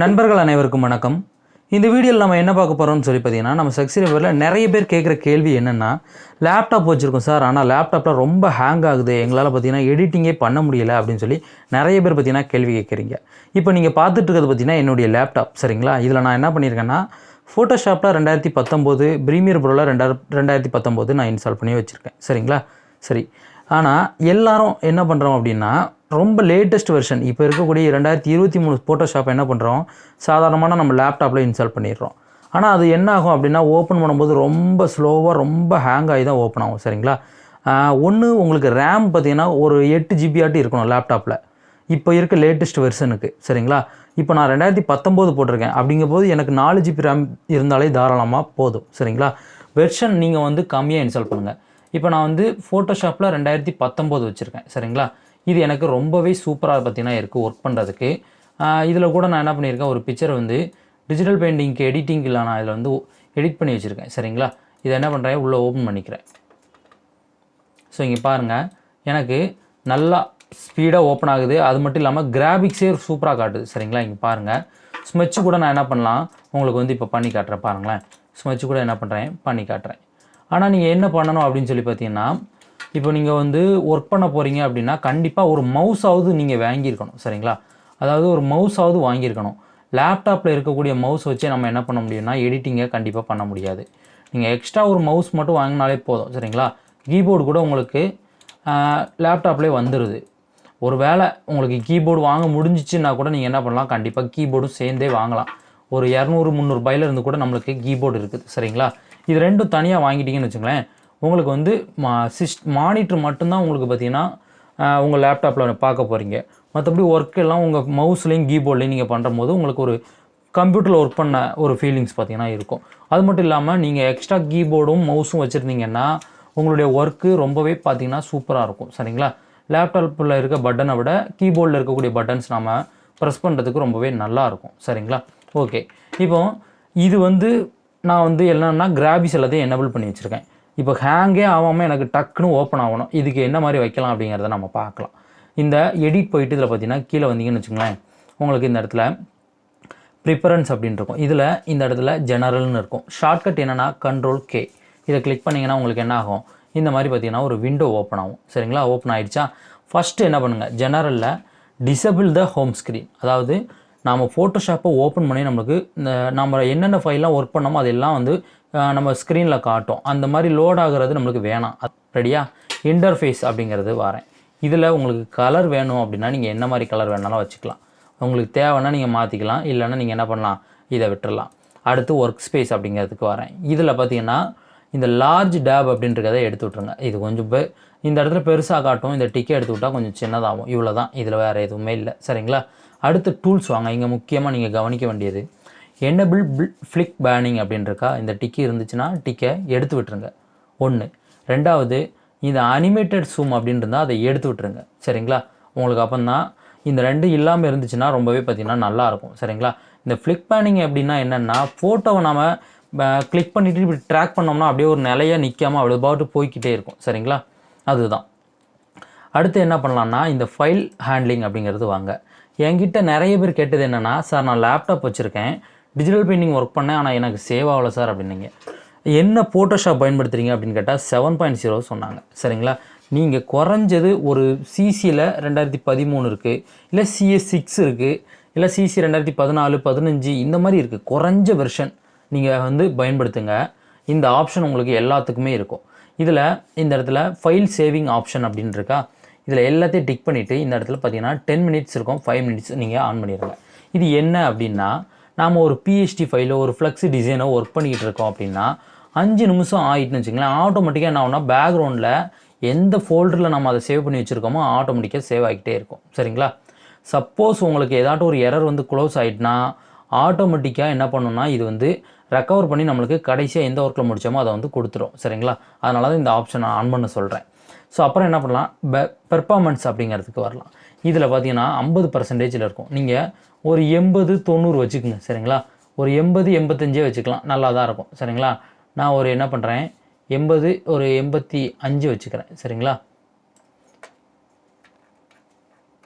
நண்பர்கள் அனைவருக்கும் வணக்கம். இந்த வீடியோவில் நம்ம என்ன பார்க்க போகிறோம்னு சொல்லி பார்த்தீங்கன்னா, நம்ம சப்ஸ்கிரைபரில் நிறைய பேர் கேட்குற கேள்வி என்னென்னா, லேப்டாப் வச்சுருக்கோம் சார், ஆனால் லேப்டாப்பில் ரொம்ப ஹேங் ஆகுது, எங்களால் பார்த்தீங்கன்னா எடிட்டிங்கே பண்ண முடியலை அப்படின்னு சொல்லி நிறைய பேர் பார்த்தீங்கன்னா கேள்வி கேட்குறீங்க. இப்போ நீங்கள் பார்த்துட்டு இருக்கிறது பார்த்தீங்கன்னா என்னுடைய லேப்டாப், சரிங்களா? இதில் நான் என்ன பண்ணியிருக்கேன்னா, ஃபோட்டோஷாப்பில் 2019, ப்ரீமியர் ப்ரோவில் 2019 நான் இன்ஸ்டால் பண்ணி வச்சுருக்கேன், சரிங்களா? சரி, ஆனால் எல்லாரும் என்ன பண்ணுறோம் அப்படின்னா, ரொம்ப லேட்டஸ்ட் வெர்ஷன் இப்போ இருக்கக்கூடிய 2023 ஃபோட்டோஷாப் என்ன பண்ணுறோம், சாதாரணமான நம்ம லேப்டாப்பில் இன்ஸ்டால் பண்ணிடுறோம். ஆனால் அது என்ன ஆகும் அப்படின்னா, ஓப்பன் பண்ணும்போது ரொம்ப ஸ்லோவாக ரொம்ப ஹேங் ஆகி தான் ஓப்பன் ஆகும், சரிங்களா? ஒன்று உங்களுக்கு ரேம் பார்த்திங்கன்னா ஒரு 8 GB ஆட்டி இருக்கணும் லேப்டாப்பில், இப்போ இருக்க லேட்டஸ்ட் வெர்ஷனுக்கு, சரிங்களா? இப்போ நான் 2019 போட்டிருக்கேன், அப்படிங்கும்போது எனக்கு 4 GB ரேம் இருந்தாலே தாராளமாக போதும், சரிங்களா? வெர்ஷன் நீங்கள் வந்து கம்மியாக இன்ஸ்டால் பண்ணுங்கள். இப்போ நான் வந்து ஃபோட்டோஷாப்பில் 2019 வச்சுருக்கேன், சரிங்களா? இது எனக்கு ரொம்பவே சூப்பராக பார்த்தீங்கன்னா இருக்குது ஒர்க் பண்ணுறதுக்கு. இதில் கூட நான் என்ன பண்ணியிருக்கேன், ஒரு பிக்சர் வந்து டிஜிட்டல் பெயிண்டிங்க்கு எடிட்டிங்கில் நான் இதில் வந்து எடிட் பண்ணி வச்சுருக்கேன், சரிங்களா? இதை என்ன பண்ணுறேன், உள்ளே ஓப்பன் பண்ணிக்கிறேன். ஸோ இங்கே பாருங்கள், எனக்கு நல்லா ஸ்பீடாக ஓப்பன் ஆகுது. அது மட்டும் இல்லாமல் கிராபிக்ஸே சூப்பராக காட்டுது, சரிங்களா? இங்கே பாருங்கள், ஸ்மெட்ச் கூட நான் என்ன பண்ணலாம் உங்களுக்கு வந்து இப்போ பண்ணி காட்டுறேன் பாருங்களேன். ஸ்மெட்ச் கூட என்ன பண்ணுறேன், பண்ணி காட்டுறேன். ஆனால் நீங்கள் என்ன பண்ணணும் அப்படின்னு சொல்லி பார்த்தீங்கன்னா, இப்போ நீங்கள் வந்து ஒர்க் பண்ண போகிறீங்க அப்படின்னா கண்டிப்பாக ஒரு மவுஸாவது நீங்கள் வாங்கியிருக்கணும், சரிங்களா? அதாவது ஒரு மவுஸாவது வாங்கியிருக்கணும். லேப்டாப்பில் இருக்கக்கூடிய மவுஸ் வச்சே நம்ம என்ன பண்ண முடியும்னா எடிட்டிங்கை கண்டிப்பாக பண்ண முடியாது. நீங்கள் எக்ஸ்ட்ரா ஒரு மவுஸ் மட்டும் வாங்கினாலே போதும், சரிங்களா? கீபோர்டு கூட உங்களுக்கு லேப்டாப்லேயே வந்துடுது. ஒரு வேளை உங்களுக்கு கீபோர்டு வாங்க முடிஞ்சிச்சுன்னா கூட நீங்கள் என்ன பண்ணலாம், கண்டிப்பாக கீபோர்டும் சேர்ந்தே வாங்கலாம். ஒரு 200-300 ரூபாயிலிருந்து கூட நம்மளுக்கு கீபோர்டு இருக்குது, சரிங்களா? இது ரெண்டும் தனியாக வாங்கிட்டீங்கன்னு வச்சுங்களேன், உங்களுக்கு வந்து மானிட்டர் மட்டும்தான் உங்களுக்கு பார்த்தீங்கன்னா உங்கள் லேப்டாப்பில் பார்க்க போகிறீங்க. மற்றபடி ஒர்க் எல்லாம் உங்கள் மவுஸ்லேயும் கீபோர்ட்லேயும் நீங்கள் பண்ணும்போது உங்களுக்கு ஒரு கம்ப்யூட்டரில் ஒர்க் பண்ண ஒரு ஃபீலிங்ஸ் பார்த்தீங்கன்னா இருக்கும். அது மட்டும் இல்லாமல் நீங்கள் எக்ஸ்ட்ரா கீபோர்டும் மவுஸும் வச்சுருந்தீங்கன்னா உங்களுடைய ஒர்க்கு ரொம்பவே பார்த்தீங்கன்னா சூப்பராக இருக்கும், சரிங்களா? லேப்டாப்பில் இருக்க பட்டனை விட கீபோர்டில் இருக்கக்கூடிய பட்டன்ஸ் நம்ம ப்ரெஸ் பண்ணுறதுக்கு ரொம்பவே நல்லாயிருக்கும், சரிங்களா? ஓகே, இப்போ இது வந்து நான் வந்து என்னென்னா கிராபிக்ஸ் எல்லாத்தையும் எனேபிள் பண்ணி வச்சுருக்கேன். இப்போ ஹேங்கே ஆகாமல் எனக்கு டக்குன்னு ஓப்பன் ஆகணும், இதுக்கு என்ன மாதிரி வைக்கலாம் அப்படிங்கிறத நம்ம பார்க்கலாம். இந்த எடிட் போயிட்டு இதில் பார்த்தீங்கன்னா கீழே வந்தீங்கன்னு வச்சுங்களேன், உங்களுக்கு இந்த இடத்துல ப்ரிஃபரன்ஸ் அப்படின்னு இருக்கும். இதில் இந்த இடத்துல ஜெனரல்னு இருக்கும். ஷார்ட்கட் என்னென்னா Ctrl+K. இதை கிளிக் பண்ணிங்கன்னா உங்களுக்கு என்ன ஆகும், இந்த மாதிரி பார்த்தீங்கன்னா ஒரு விண்டோ ஓப்பன் ஆகும், சரிங்களா? ஓப்பன் ஆகிடுச்சா, ஃபஸ்ட்டு என்ன பண்ணுங்கள், ஜெனரலில் டிசபிள் த ஹோம் ஸ்க்ரீன். அதாவது நாம் ஃபோட்டோஷாப்பை ஓப்பன் பண்ணி நம்மளுக்கு நம்ம என்னென்ன ஃபைல்லாம் ஒர்க் பண்ணோமோ அதெல்லாம் வந்து நம்ம ஸ்க்ரீனில் காட்டும். அந்த மாதிரி லோட் ஆகிறது நம்மளுக்கு வேணாம். ரெடியா? இன்டர்ஃபேஸ் அப்படிங்கிறது வரேன். இதில் உங்களுக்கு கலர் வேணும் அப்படின்னா நீங்கள் என்ன மாதிரி கலர் வேணாலும் வச்சுக்கலாம். உங்களுக்கு தேவைன்னா நீங்கள் மாற்றிக்கலாம், இல்லைன்னா நீங்கள் என்ன பண்ணலாம், இதை விட்டுடலாம். அடுத்து ஒர்க் ஸ்பேஸ் அப்படிங்கிறதுக்கு வரேன். இதில் பார்த்தீங்கன்னா இந்த லார்ஜ் டேப் அப்படின்றத எடுத்து விட்ருங்க. இது கொஞ்சம் இந்த இடத்துல பெருசாக காட்டும், இந்த டிக்கை எடுத்து விட்டால் கொஞ்சம் சின்னதாகும். இவ்வளோ தான், இதில் வேறு எதுவுமே இல்லை, சரிங்களா? அடுத்து டூல்ஸ் வாங்க. இங்கே முக்கியமாக நீங்கள் கவனிக்க வேண்டியது எனேபிள் ஃப்ளிக் பேனிங் அப்படின்றக்கா. இந்த டிக்கி இருந்துச்சுன்னா டிக்கை எடுத்து விட்டுருங்க, ஒன்று. ரெண்டாவது, இந்த அனிமேட்டட் ஜூம் அப்படின்னு இருந்தால் அதை எடுத்து விட்டுருங்க, சரிங்களா? உங்களுக்கு அப்போ தான் இந்த ரெண்டு இல்லாமல் இருந்துச்சுன்னா ரொம்பவே பார்த்திங்கன்னா நல்லாயிருக்கும், சரிங்களா? இந்த ஃப்ளிக் பேனிங் எப்படின்னா என்னென்னா, ஃபோட்டோவை நம்ம கிளிக் பண்ணிவிட்டு இப்படி ட்ராக் பண்ணோம்னா அப்படியே ஒரு நிலையாக நிற்காமல் அவ்வளோ பாட்டு போய்கிட்டே இருக்கும், சரிங்களா? அதுதான். அடுத்து என்ன பண்ணலான்னா இந்த ஃபைல் ஹேண்ட்லிங் அப்படிங்கிறது வாங்க. என்கிட்ட நிறைய பேர் கேட்டது என்னென்னா, சார் நான் லேப்டாப் வச்சுருக்கேன், டிஜிட்டல் பெயிண்டிங் ஒர்க் பண்ணேன், ஆனால் எனக்கு சேவ் ஆகலை சார் அப்படின்னீங்க. என்ன ஃபோட்டோஷாப் பயன்படுத்துகிறீங்க அப்படின்னு கேட்டால் 7.0 சொன்னாங்க, சரிங்களா? நீங்கள் குறைஞ்சது ஒரு சிசியில் 2013 இருக்குது, இல்லை CS6 இருக்குது, இல்லை சிசி 2014, 15 இந்த மாதிரி இருக்குது. குறைஞ்ச வெர்ஷன் நீங்கள் வந்து பயன்படுத்துங்க. இந்த ஆப்ஷன் உங்களுக்கு எல்லாத்துக்குமே இருக்கும். இதில் இந்த இடத்துல ஃபைல் சேவிங் ஆப்ஷன் அப்படின்னு இருக்கா, இதில் எல்லாத்தையும் டிக் பண்ணிவிட்டு இந்த இடத்துல பார்த்தீங்கன்னா 10 மினிட்ஸ் இருக்கும், 5 மினிட்ஸ் நீங்கள் ஆன் பண்ணிடுங்க. இது என்ன அப்படின்னா, நாம் ஒரு PHP ஃபைலோ ஒரு ஃப்ளெக்ஸி டிசைனோ ஒர்க் பண்ணிக்கிட்டு இருக்கோம் அப்படின்னா 5 நிமிஷம் ஆகிட்டுன்னு வச்சுங்களேன், ஆட்டோமேட்டிக்காக என்ன ஆகும்னா பேக்ரவுண்டில் எந்த ஃபோல்டரில் நம்ம அதை சேவ் பண்ணி வச்சுருக்கோமோ ஆட்டோமேட்டிக்காக சேவ் ஆகிக்கிட்டே இருக்கும், சரிங்களா? சப்போஸ் உங்களுக்கு ஏதாட்டும் ஒரு எரர் வந்து க்ளோஸ் ஆகிட்டுனா ஆட்டோமேட்டிக்காக என்ன பண்ணணும்னா இது வந்து ரெக்கவர் பண்ணி நம்மளுக்கு கடைசியாக எந்த ஒர்க்கில் முடித்தோமோ அதை வந்து கொடுத்துரும், சரிங்களா? அதனால தான் இந்த ஆப்ஷனை ஆன் பண்ண சொல்கிறேன். ஸோ அப்புறம் என்ன பண்ணலாம், பெர்ஃபார்மன்ஸ் அப்படிங்கிறதுக்கு வரலாம். இதில் பார்த்தீங்கன்னா 50% இருக்கும். நீங்கள் ஒரு 80-90 வச்சுக்கோங்க, சரிங்களா? ஒரு 80-85 வச்சுக்கலாம், நல்லா தான் இருக்கும், சரிங்களா? நான் ஒரு என்ன பண்ணுறேன், 80 ஒரு 85 வச்சுக்கிறேன், சரிங்களா?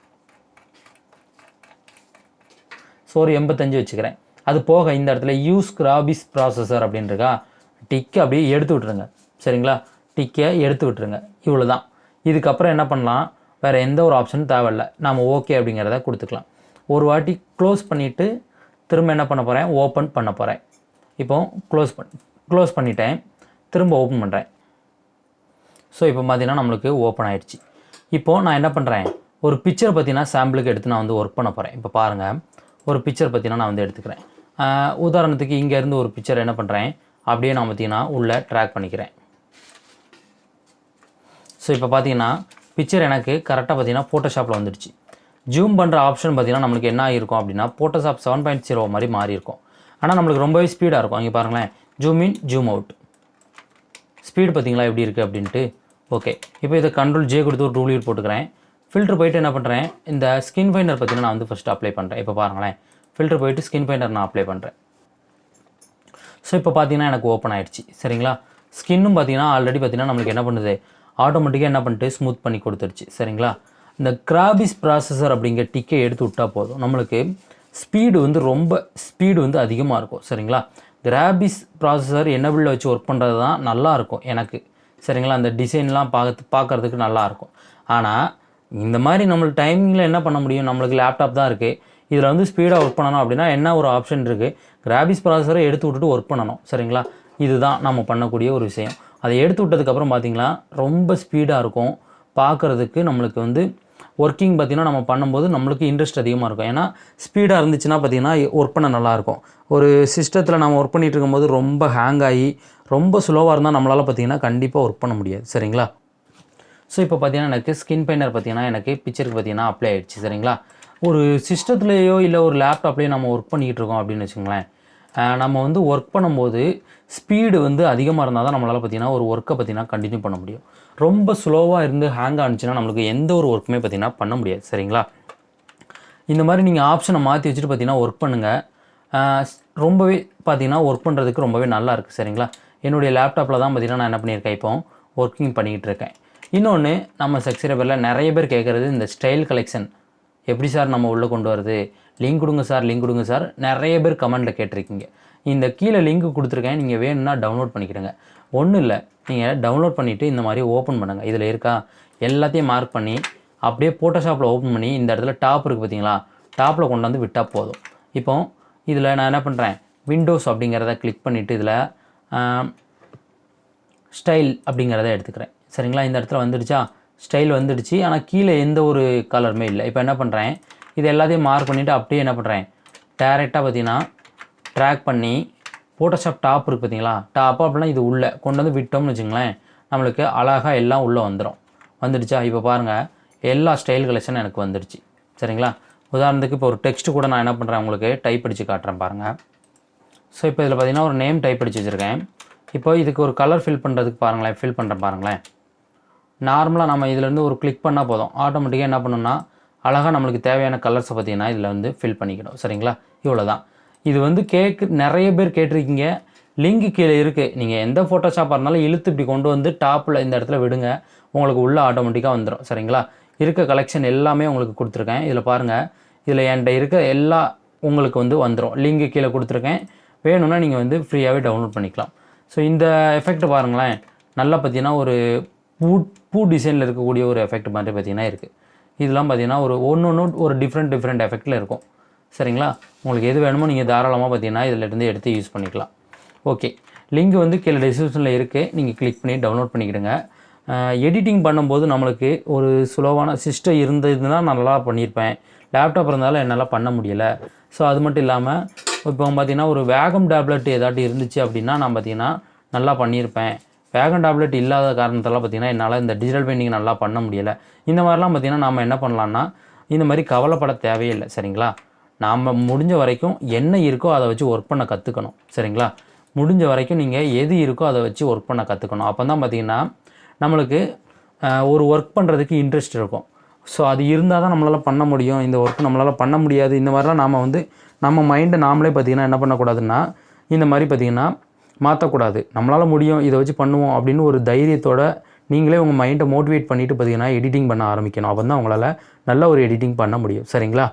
ஸோ ஒரு 85 வச்சுக்கிறேன். அது போக இந்த இடத்துல யூஸ் கிராபிஸ் ப்ராசஸர் அப்படின்னு இருக்கா, டிக்கை அப்படியே எடுத்து விட்டுருங்க. சரிங்களா, டிக்கை எடுத்து விட்டுருங்க. இவ்வளோ தான். இதுக்கப்புறம் என்ன பண்ணலாம், வேறு எந்த ஒரு ஆப்ஷனும் தேவையில்லை. நாம் ஓகே அப்படிங்கிறத கொடுத்துக்கலாம். ஒரு வாட்டி க்ளோஸ் பண்ணிவிட்டு திரும்ப என்ன பண்ண போகிறேன், ஓப்பன் பண்ண போகிறேன். இப்போது க்ளோஸ் பண்ணிட்டேன், திரும்ப ஓப்பன் பண்ணுறேன். ஸோ இப்போ பார்த்தீங்கன்னா நம்மளுக்கு ஓப்பன் ஆகிடுச்சு. இப்போது நான் என்ன பண்ணுறேன், ஒரு பிக்சர் பார்த்தீங்கன்னா சாம்பிளுக்கு எடுத்து நான் வந்து ஒர்க் பண்ண போகிறேன். இப்போ பாருங்கள், ஒரு பிக்சர் பார்த்தீங்கன்னா நான் வந்து எடுத்துக்கிறேன். உதாரணத்துக்கு இங்கேருந்து ஒரு பிக்சர் என்ன பண்ணுறேன், அப்படியே நான் பார்த்தீங்கன்னா உள்ளே ட்ராக் பண்ணிக்கிறேன். ஸோ இப்போ பார்த்தீங்கன்னா பிக்சர் எனக்கு கரெக்டாக பார்த்தீங்கன்னா ஃபோட்டோஷாப்பில் வந்துடுச்சு. ஜூம் பண்ணுற ஆப்ஷன் பார்த்தீங்கன்னா நம்மளுக்கு என்ன இருக்கும் அப்படின்னா ஃபோட்டோஷாப் 7.0 மாதிரி மாறி இருக்கும். ஆனால் நம்மளுக்கு ரொம்பவே ஸ்பீடாக இருக்கும். இங்கே பாருங்களேன், zoom in zoom out speed பார்த்தீங்களா எப்படி இருக்குது அப்படின்ட்டு. ஓகே, இப்போ இதை Ctrl+J கொடுத்து ஒரு ரூலியர் போட்டுக்கிறேன். ஃபில்டர் போய்ட்டு என்ன பண்ணுறேன், இந்த ஸ்கின் ஃபைண்டர் பார்த்தீங்கன்னா நான் வந்து ஃபஸ்ட்டு அப்ளை பண்ணுறேன். இப்போ பாருங்களேன், ஃபில்டர் போய்ட்டு ஸ்கின் ஃபைண்டர் நான் அப்ளை பண்ணுறேன். ஸோ இப்போ பார்த்தீங்கன்னா எனக்கு ஓப்பன் ஆகிடுச்சு. சரிங்களா, ஸ்கின்னும் பார்த்தீங்கன்னா ஆல்ரெடி பார்த்தீங்கன்னா நம்மளுக்கு என்ன பண்ணுது, ஆட்டோமேட்டிக்காக என்ன பண்ணிட்டு ஸ்மூத் பண்ணி கொடுத்துருச்சு. சரிங்களா, இந்த கிராபிஸ் ப்ராசஸர் அப்படிங்கிற டிக்கை எடுத்து விட்டால் போதும், நம்மளுக்கு ஸ்பீடு வந்து அதிகமாக இருக்கும். சரிங்களா, கிராபிஸ் ப்ராசஸர் எனபிளில் வச்சு ஒர்க் பண்ணுறது தான் நல்லாயிருக்கும் எனக்கு. சரிங்களா, அந்த டிசைன்லாம் பார்க்குறதுக்கு நல்லாயிருக்கும். ஆனால் இந்த மாதிரி நம்மளுக்கு டைமிங்கில் என்ன பண்ண முடியும், நம்மளுக்கு லேப்டாப் தான் இருக்குது, இதில் வந்து ஸ்பீடாக ஒர்க் பண்ணணும் அப்படின்னா என்ன ஒரு ஆப்ஷன் இருக்குது, கிராபிஸ் ப்ராசஸரை எடுத்து விட்டுட்டு ஒர்க் பண்ணணும். சரிங்களா, இதுதான் நம்ம பண்ணக்கூடிய ஒரு விஷயம். அதை எடுத்து விட்டதுக்கப்புறம் பார்த்திங்களா ரொம்ப ஸ்பீடாக இருக்கும் பார்க்குறதுக்கு. நம்மளுக்கு வந்து ஒர்க்கிங் பார்த்திங்கன்னா நம்ம பண்ணும்போது நம்மளுக்கு இன்ட்ரெஸ்ட் அதிகமாக இருக்கும். ஏன்னா ஸ்பீடாக இருந்துச்சுன்னா பார்த்திங்கன்னா ஒர்க் பண்ண நல்லாயிருக்கும். ஒரு சிஸ்டத்தில் நம்ம ஒர்க் பண்ணிகிட்டு இருக்கும்போது ரொம்ப ஹேங் ஆகி ரொம்ப ஸ்லோவாக இருந்தால் நம்மளால் பார்த்திங்கன்னா கண்டிப்பாக ஒர்க் பண்ண முடியாது. சரிங்களா, ஸோ இப்போ பார்த்திங்கன்னா எனக்கு ஸ்கின் பெயிண்டர் பார்த்திங்கன்னா எனக்கு பிக்சருக்கு பார்த்திங்கன்னா அப்ளை ஆகிடுச்சு. சரிங்களா, ஒரு சிஸ்டத்துலேயோ இல்லை ஒரு லேப்டாப்லேயோ நம்ம ஒர்க் பண்ணிகிட்டு இருக்கோம் அப்படின்னு வச்சுங்களேன், நம்ம வந்து ஒர்க் பண்ணும்போது ஸ்பீடு வந்து அதிகமாக இருந்தால் தான் நம்மளால் பார்த்திங்கன்னா ஒரு ஒர்க்கை பார்த்திங்கன்னா கண்டினியூ பண்ண முடியும். ரொம்ப ஸ்லோவாக இருந்து ஹேங் ஆனிச்சுன்னா நம்மளுக்கு எந்த ஒரு ஒர்க்குமே பார்த்திங்கன்னா பண்ண முடியாது. சரிங்களா, இந்த மாதிரி நீங்கள் ஆப்ஷனை மாற்றி வச்சுட்டு பார்த்திங்கன்னா ஒர்க் பண்ணுங்கள். ரொம்பவே பார்த்திங்கன்னா ஒர்க் பண்ணுறதுக்கு ரொம்பவே நல்லா இருக்குது. சரிங்களா, என்னுடைய லேப்டாப்பில் தான் பார்த்திங்கன்னா நான் என்ன பண்ணியிருக்கேன், இப்போ ஒர்க்கிங் பண்ணிக்கிட்டு இருக்கேன். இன்னொன்று நம்ம சப்ஸ்கிரைபரில் நிறைய பேர் கேட்குறது இந்த ஸ்டைல் கலெக்ஷன் எப்படி சார் நம்ம உள்ளே கொண்டு வரது, லிங்க் கொடுங்க சார் நிறைய பேர் கமெண்ட்டில் கேட்டிருக்கீங்க. இந்த கீழே லிங்க் கொடுத்துருக்கேன், நீங்கள் வேணும்னா டவுன்லோட் பண்ணிக்கிடுங்க. ஒன்றும் இல்லை, நீங்கள் டவுன்லோட் பண்ணிவிட்டு இந்த மாதிரி ஓப்பன் பண்ணுங்கள். இதில் இருக்கா எல்லாத்தையும் மார்க் பண்ணி அப்படியே ஃபோட்டோஷாப்பில் ஓப்பன் பண்ணி இந்த இடத்துல டாப் இருக்குது பார்த்தீங்களா, டாப்பில் கொண்டு வந்து விட்டால் போதும். இப்போ இதில் நான் என்ன பண்ணுறேன், விண்டோஸ் அப்படிங்கிறத கிளிக் பண்ணிவிட்டு இதில் ஸ்டைல் அப்படிங்கிறத எடுத்துக்கிறேன். சரிங்களா, இந்த இடத்துல வந்துடுச்சா, ஸ்டைல் வந்துடுச்சு. ஆனால் கீழே எந்த ஒரு கலருமே இல்லை. இப்போ என்ன பண்ணுறேன், இது எல்லாத்தையும் மார்க் பண்ணிவிட்டு அப்படியே என்ன பண்ணுறேன், டேரெக்டாக பார்த்தீங்கன்னா ட்ராக் பண்ணி ஃபோட்டோஷாப் டாப் இருக்குது பார்த்தீங்களா, டாப் அப்படின்னா இது உள்ளே கொண்டு வந்து விட்டோம்னு வச்சுங்களேன், நம்மளுக்கு அழகாக எல்லாம் உள்ளே வந்துடுச்சா. இப்போ பாருங்கள், எல்லா ஸ்டைல் கலெக்ஷனும் எனக்கு வந்துடுச்சு. சரிங்களா, உதாரணத்துக்கு இப்போ ஒரு டெக்ஸ்ட்டு கூட நான் என்ன பண்ணுறேன் உங்களுக்கு டைப் அடித்து காட்டுறேன் பாருங்கள். ஸோ இப்போ இதில் பார்த்தீங்கன்னா ஒரு நேம் டைப் அடித்து வச்சுருக்கேன். இப்போ இதுக்கு ஒரு கலர் ஃபில் பண்ணுறதுக்கு பாருங்களேன், ஃபில் பண்ணுறேன் பாருங்களேன். நார்மலாக நம்ம இதிலேருந்து ஒரு கிளிக் பண்ணால் போதும், ஆட்டோமேட்டிக்காக என்ன பண்ணணும்னா அழகாக நம்மளுக்கு தேவையான கலர்ஸை பார்த்திங்கன்னா இதில் வந்து ஃபில் பண்ணிக்கணும். சரிங்களா, இவ்வளோ தான். இது வந்து நிறைய பேர் கேட்டிருக்கீங்க, லிங்க் கீழே இருக்குது. நீங்கள் எந்த ஃபோட்டோஷாப்பாக இருந்தாலும் இழுத்து இப்படி கொண்டு வந்து டாப்பில் இந்த இடத்துல விடுங்க, உங்களுக்கு உள்ளே ஆட்டோமேட்டிக்காக வந்துடும். சரிங்களா, இருக்க கலெக்ஷன் எல்லாமே உங்களுக்கு கொடுத்துருக்கேன். இதில் பாருங்கள், இதில் என்கிட்ட இருக்க எல்லா உங்களுக்கு வந்து வந்துடும். லிங்க் கீழே கொடுத்துருக்கேன், வேணும்னா நீங்கள் வந்து ஃப்ரீயாகவே டவுன்லோட் பண்ணிக்கலாம். ஸோ இந்த எஃபெக்ட் பாருங்களேன், நல்லா பார்த்தீங்கன்னா ஒரு பூ டிசைனில் இருக்கக்கூடிய ஒரு எஃபெக்ட் மாதிரி பார்த்திங்கன்னா இருக்குது. இதெல்லாம் பார்த்திங்கன்னா ஒரு டிஃப்ரெண்ட் எஃபெக்டில் இருக்கும். சரிங்களா, உங்களுக்கு எது வேணுமோ நீங்கள் தாராளமாக பார்த்திங்கன்னா இதிலேருந்து எடுத்து யூஸ் பண்ணிக்கலாம். ஓகே, லிங்க் வந்து கீழே டிஸ்கிரிப்ஷனில் இருக்குது, நீங்கள் கிளிக் பண்ணி டவுன்லோட் பண்ணிக்கிடுங்க. எடிட்டிங் பண்ணும்போது நம்மளுக்கு ஒரு சுலவான சிஸ்டம் இருந்ததுன்னா நான் நல்லா பண்ணியிருப்பேன், லேப்டாப் இருந்தாலும் என்னால் பண்ண முடியலை. ஸோ அது மட்டும் இல்லாமல் இப்போ பார்த்திங்கன்னா ஒரு வேகம் டேப்லெட் ஏதாட்டி இருந்துச்சு அப்படின்னா நான் பார்த்திங்கன்னா நல்லா பண்ணியிருப்பேன். வேகம் டேப்லெட் இல்லாத காரணத்தெல்லாம் பார்த்திங்கன்னா என்னால் இந்த டிஜிட்டல் பெயிண்டிங் நல்லா பண்ண முடியலை. இந்த மாதிரிலாம் பார்த்திங்கன்னா நாம் என்ன பண்ணலான்னா இந்த மாதிரி கவலைப்பட தேவையில்லை. சரிங்களா, நாம் முடிஞ்ச வரைக்கும் என்ன இருக்கோ அதை வச்சு ஒர்க் பண்ண கற்றுக்கணும். சரிங்களா, முடிஞ்ச வரைக்கும் நீங்கள் எது இருக்கோ அதை வச்சு ஒர்க் பண்ண கற்றுக்கணும். அப்போ தான் பார்த்திங்கன்னா நம்மளுக்கு ஒரு ஒர்க் பண்ணுறதுக்கு இன்ட்ரெஸ்ட் இருக்கும். ஸோ அது இருந்தால் தான் நம்மளால் பண்ண முடியும், இந்த ஒர்க் நம்மளால் பண்ண முடியாது, இந்த மாதிரிலாம் நாம் வந்து நம்ம மைண்டை நாமளே பார்த்திங்கன்னா என்ன பண்ணக்கூடாதுன்னா இந்த மாதிரி பார்த்திங்கன்னா மாற்றக்கூடாது. நம்மளால் முடியும், இதை வச்சு பண்ணுவோம் அப்படின்னு ஒரு தைரியத்தோடு நீங்களே உங்கள் மைண்டை மோட்டிவேட் பண்ணிவிட்டு பார்த்திங்கன்னா எடிட்டிங் பண்ண ஆரம்பிக்கணும். அப்போ தான் உங்களால் நல்ல ஒரு எடிட்டிங் பண்ண முடியும். சரிங்களா,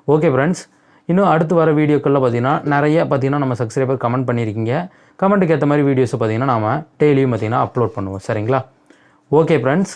ஓகே ஃப்ரெண்ட்ஸ், இன்னும் அடுத்து வர வீடியோக்களில் பார்த்தீங்கன்னா நிறைய பார்த்தீங்கன்னா நம்ம சப்ஸ்கிரைபர் கமெண்ட் பண்ணியிருக்கீங்க. கமெண்ட்டுக்கு ஏற்ற மாதிரி வீடியோஸை பார்த்தீங்கன்னா நாம் டெய்லியும் பார்த்தீங்கன்னா அப்லோட் பண்ணுவோம். சரிங்களா? Okay friends.